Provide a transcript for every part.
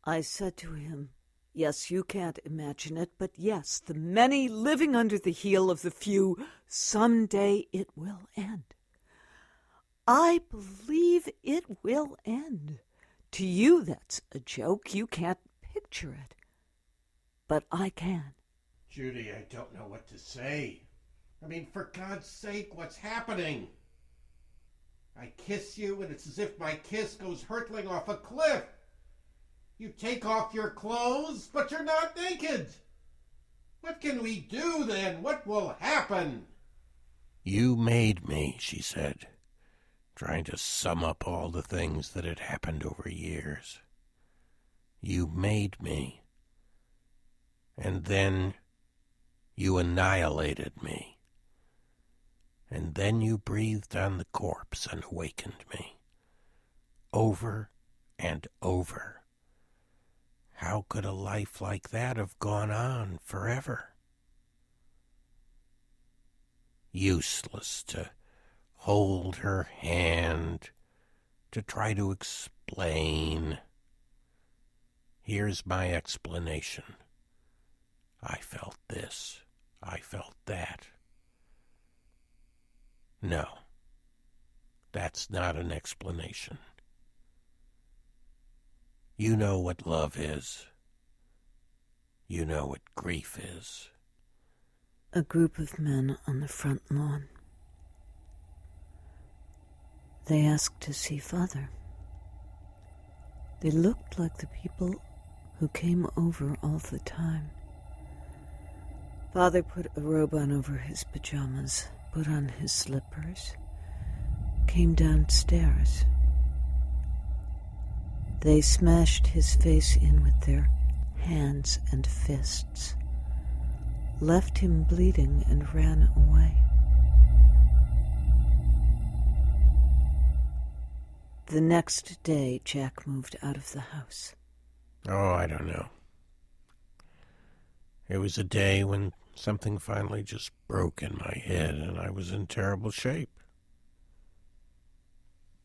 I said to him, yes, you can't imagine it, but yes, the many living under the heel of the few, someday it will end. I believe it will end. To you, that's a joke. You can't picture it. But I can. Judy, I don't know what to say. I mean, for God's sake, what's happening? I kiss you, and it's as if my kiss goes hurtling off a cliff. You take off your clothes, but you're not naked. What can we do then? What will happen? You made me, she said, trying to sum up all the things that had happened over years. You made me. And then you annihilated me. And then you breathed on the corpse and awakened me. Over and over. How could a life like that have gone on forever? Useless to hold her hand, to try to explain. Here's my explanation. I felt this. I felt that. No, that's not an explanation. You know what love is. You know what grief is. A group of men on the front lawn. They asked to see Father. They looked like the people who came over all the time. Father put a robe on over his pajamas, put on his slippers, came downstairs. They smashed his face in with their hands and fists, left him bleeding, and ran away. The next day, Jack moved out of the house. Oh, I don't know. It was a day when something finally just broke in my head, and I was in terrible shape.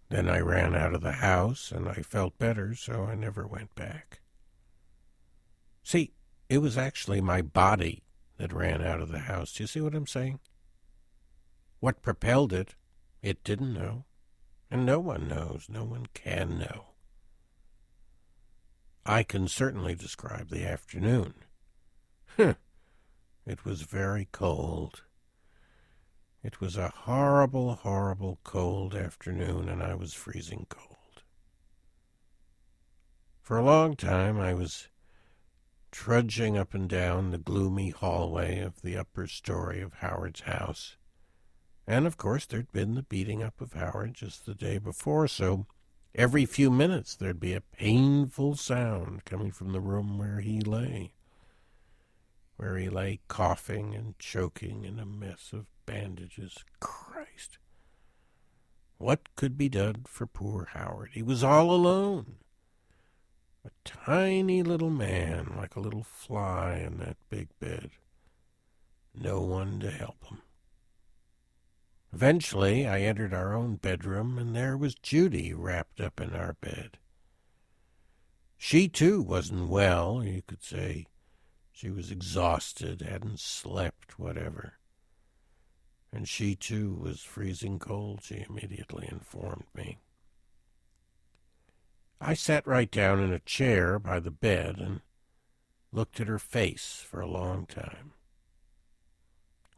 Then I ran out of the house, and I felt better, so I never went back. See, it was actually my body that ran out of the house. Do you see what I'm saying? What propelled it, it didn't know. And no one knows. No one can know. I can certainly describe the afternoon. It was very cold. It was a horrible, horrible cold afternoon, and I was freezing cold. For a long time, I was trudging up and down the gloomy hallway of the upper story of Howard's house. And, of course, there'd been the beating up of Howard just the day before, so every few minutes there'd be a painful sound coming from the room where he lay coughing and choking in a mess of bandages. Christ. What could be done for poor Howard? He was all alone. A tiny little man, like a little fly in that big bed. No one to help him. Eventually, I entered our own bedroom, and there was Judy wrapped up in our bed. She, too, wasn't well. You could say she was exhausted, hadn't slept, whatever. And she, too, was freezing cold, she immediately informed me. I sat right down in a chair by the bed and looked at her face for a long time.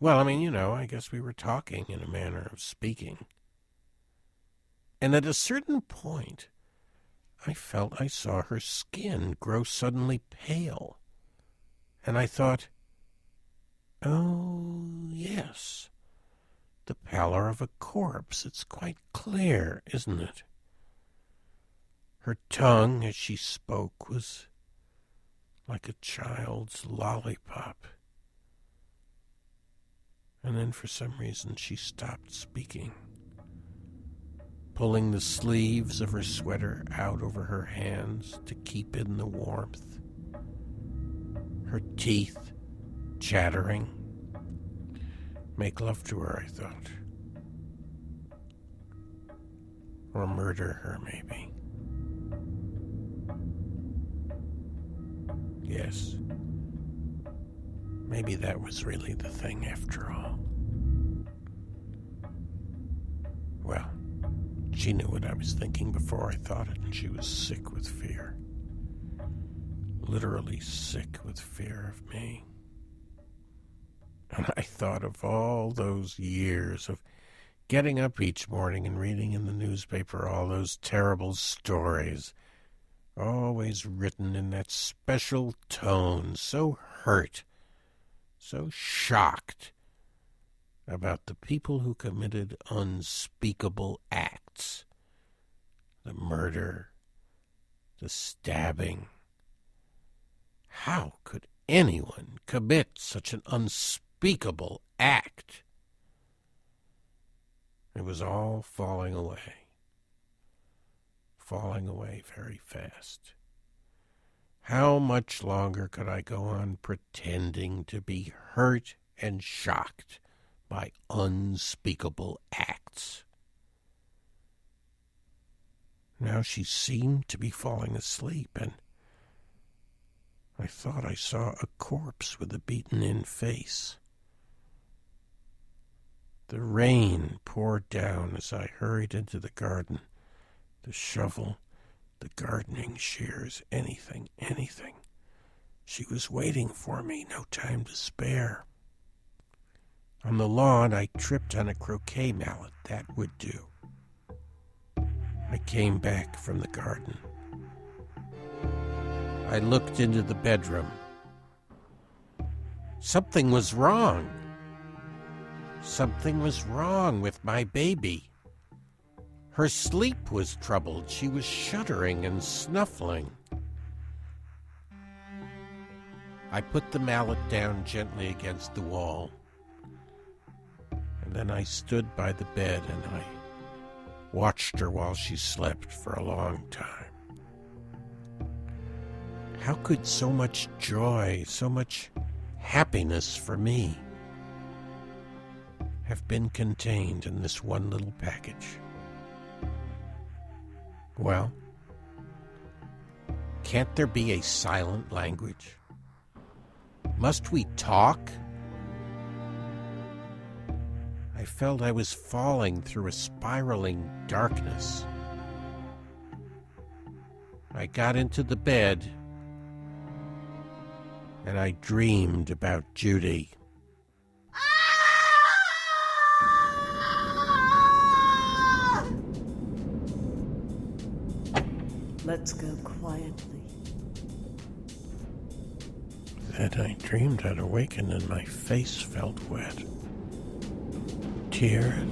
Well, I guess we were talking in a manner of speaking. And at a certain point, I felt I saw her skin grow suddenly pale. And I thought, oh, yes, the pallor of a corpse. It's quite clear, isn't it? Her tongue, as she spoke, was like a child's lollipop. And then for some reason she stopped speaking, pulling the sleeves of her sweater out over her hands to keep in the warmth. Her teeth chattering. Make love to her, I thought. Or murder her, maybe. Yes. Maybe that was really the thing after all. Well, she knew what I was thinking before I thought it, and she was sick with fear. Literally sick with fear of me. And I thought of all those years of getting up each morning and reading in the newspaper all those terrible stories, always written in that special tone, so hurt, so shocked about the people who committed unspeakable acts. The murder, the stabbing. How could anyone commit such an unspeakable act? It was all falling away very fast. How much longer could I go on pretending to be hurt and shocked by unspeakable acts? Now she seemed to be falling asleep, and I thought I saw a corpse with a beaten-in face. The rain poured down as I hurried into the garden. The shovel, the gardening shears, anything. She was waiting for me, no time to spare. On the lawn, I tripped on a croquet mallet. That would do. I came back from the garden. I looked into the bedroom. Something was wrong. Something was wrong with my baby. Her sleep was troubled. She was shuddering and snuffling. I put the mallet down gently against the wall, and then I stood by the bed and I watched her while she slept for a long time. How could so much joy, so much happiness for me have been contained in this one little package? Well, can't there be a silent language? Must we talk? I felt I was falling through a spiraling darkness. I got into the bed, and I dreamed about Judy. Let's go quietly. Then I dreamed I'd awakened and my face felt wet. Tears?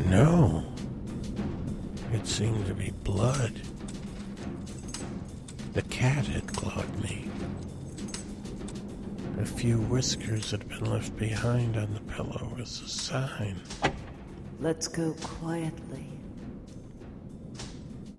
No. It seemed to be blood. The cat had clawed me. A few whiskers had been left behind on the pillow as a sign. Let's go quietly.